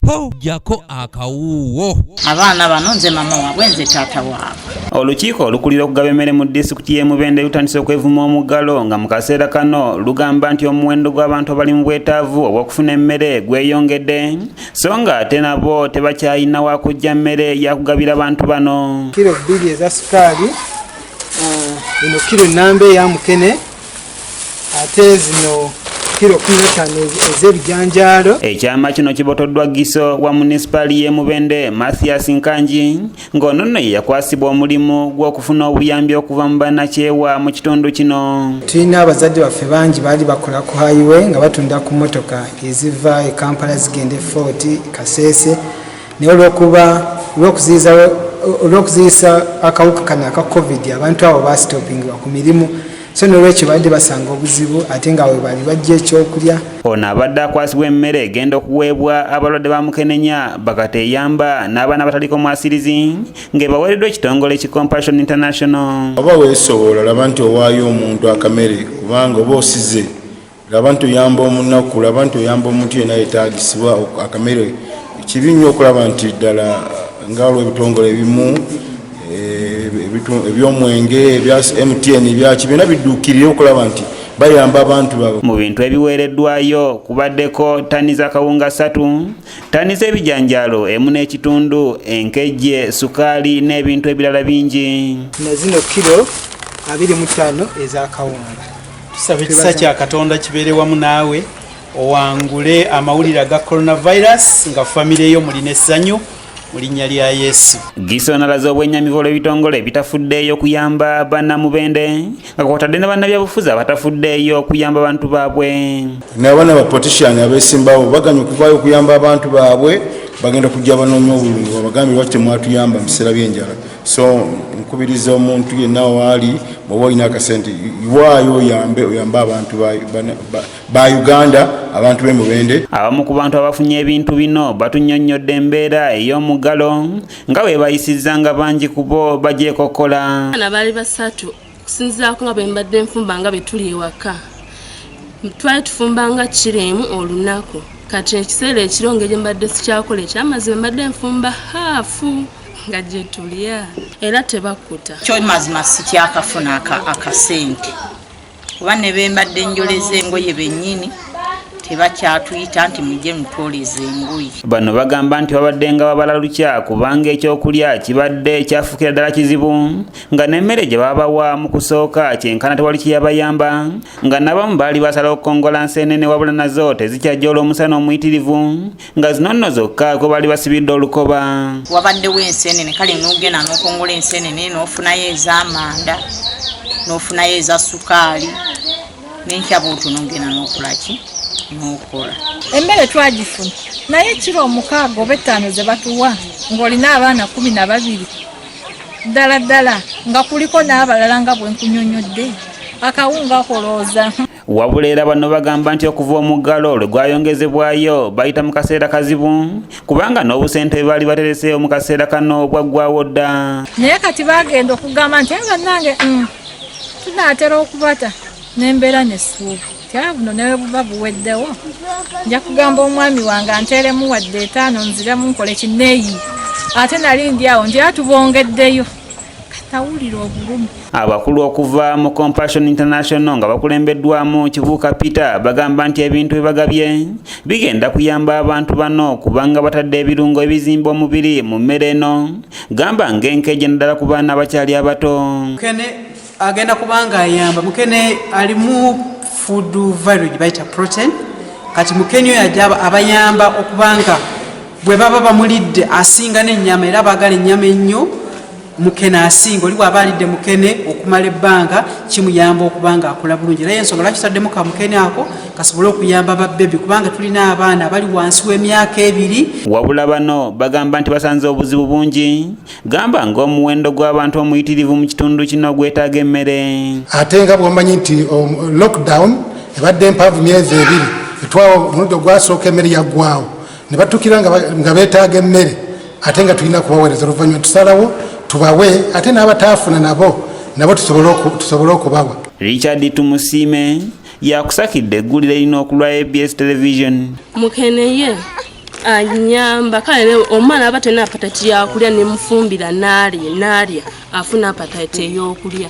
po jako akawuwo. Abaana bano nze mama waabwe nze taata waabwe. Olukiiko olukulira okugaba emmere mu disitulikiti y'e Mubende lutandise okwevuma omugalo nga mu kaseera kano lugamba nti omuwendo gw'abantu abali mu bwetaavu obw'okufuna emmere gweyongedde so nga ate nabo tebakyalina wa kujja mmere yakugabira abantu bano. Kilo 2 eza sukaali, eno kilo nambe ya mukene, ate zino kilo 15 ez'ebijanjaalo. Ekyama kino kibotoddwa Giso wa munisipali y'e Mubende Mathias Nkanji ng'ono nno yakwasibwa omulimu gw'okufuna obuyambi okuva mu bannakyewa mu kitundu kino. Tulina abazadde baffe bangi baali bakola ku highway nga batunda ku motoka eziva e Kampala zigenda Fort Kasese, naye olw'okuziyiza akawuka kano aka COVID abantu abo basitopingibwa ku mirimu, so n'olwekyo badde basanga obuzibu ate nga we bali bajja ekyokulya. Ono abadde akwasibwa emmere egenda okuweebwa abalwadde ba mukenenya bakateyamba n'abaana abataliko mwasirizi ng'ebaweereddwa ekitongole ki Compassion International. Oba weesobola laba nti owaayo omuntu akamere kubanga oba osize, laba nti oyamba omunaku, laba nti oyamba omuntu yenna yeetaagisibwa akamere. Kibi nnyo okulaba nti ddala ngaalwo ebitongole ebimu ebyomwenge ebya MTN ebyaki byonna bidduukirire okulaba nti bayamba abantu baabwe. Mu bintu ebiweereddwayo kubaddeko ttani z'akawunga 3, ttani z'ebijanjaalo 1.5, enkejje, sukaali n'ebintu ebirala bingi. Na zino kilo 25 ez'akawunga. Tusaba ekisa kya Katonda kibeere wamu naawe owangule amawulire aga coronavirus nga famire yo mulina essanyu mu linnya lya Yesu. Giso n'alaze obwennyamivu olw'ebitongole ebitafuddeeyo okuyamba bannamubende nga kwotadde ne bannabyabufuzi abatafuddeeyo okuyamba abantu baabwe. N'abaana ba politician abeesimbawo baganya okuvaayo okuyamba abantu baabwe, bagenda kujja banoonya obulungi babagambye lwaki temwatuyamba mu biseera by'enjala. So nkubiriza omuntu yenna waali bw'oba olina akasente iwaayo oyambe abantu ba Uganda, abantu b'e Mubende. Abamu ku bantu abafunye ebintu bino batunnyonnyodde embeera ey'omugalo nga bwe bayisizza nga bangi ku bo bagyekokkola. Abaana baali basatu okusinzizaako nga bwe mbadde nfumba nga bwe tuli ewaka. Twali tufumbanga kiremu olunaku. Kati ekiseera ekiro ngeri mbadde sikyakola ekyamazima mbadde nfumba haafu nga gye tulya era tebakkuta. Kyo mazima sikyakafuna akasente kuba ne bembadde njoleza engoye bennyini tebakyatuyita nti mujje mutwoleza engoye. Bano bagamba nti babadde nga babala lukya kubanga ekyokulya kibadde kyafuukira ddala kizibu nga n'emmere gye babawa mu kusooka kyenkana tewali kiyabayamba nga n'abamu baali basala okukongola nseenene wabula nazo tezikyajja olw'omusana omuyitirivu nga zino nno zokka kwe baali basibidde olukoba. Wabaddewo enseenene kale n'ogenda n'okongola enseenene n'ofunayo ez'amanda n'ofunayo eza sukaali n'enkyaba otunogenda n'okolaki n'okola. Emmere twagifuna naye kiro 6 oba 5 ze batuwa ng'olina abaana 12 ddala nga kuliko n'abalala nga bwe nkunyonnyodde akawunga kolooza. Wabula era bano bagamba nti okuva omugalo lwe gwayongezebwayo bayita mu kaseera kazibu kubanga n'obusente bwe baali batereseeyo mu kaseera kano bwaggwawo dda. Naye kati bagenda okugamba nti bannange tunaatera okubata n'embeera n'essuubi. Buno newe buba buweddewo nja kugamba omwami wange anteeremu wadde 5 nziremu nkole kineeyi ate nali ndi awo nti atubongeddeyo katawulira obulumi. Abakulu okuva mu Compassion International nga bakulembeddwamu Kibuuka Peter bagamba nti ebintu bibagabye bigenda kuyamba abantu bano kubanga batadde ebirungo ebizimba omubiri mu mmere eno gamba ng'enkejje naddala ku baana abakyali abato. Mukene agenda kubanga ayamba mukene alimu food value gibaita protein kati mukene yajaba abayamba okubanga bwe baba bamulidde asinga n'ennyama era bagala ennyama ennyo mukene asinga oli bw'abalidde mukene okumala ebbanga kimuyamba okubanga akula bulungi era ensonga lwaki tutaddemu ka mukene ako kasobole okuyamba babbebi kubanga tulina abaana bali wansi w'emyaka 2. Wabula bano bagamba nti basanze obuzibu bungi gamba ng'omuwendo gw'abantu omuyitirivu mu kitundu kino gwetaaga emmere. Ate nga bw'omanyi nti lockdown ebadde mpanvu myezi 2 etwawo omulundi ogwasooka emmere yaggwawo ne batukira nga beetaaga emmere ate nga tulina kubaweereza oluvannyuma tusalawo tubawe ate n'abataafuna nabo tusobole okubawa. Richard Tumusiime yakusakidde eggulire lino okulwa ABS Television. Mukene ye anyamba kale omwana aba tena apatati yakulya nemufumbira nalya afuna apatati eyokulya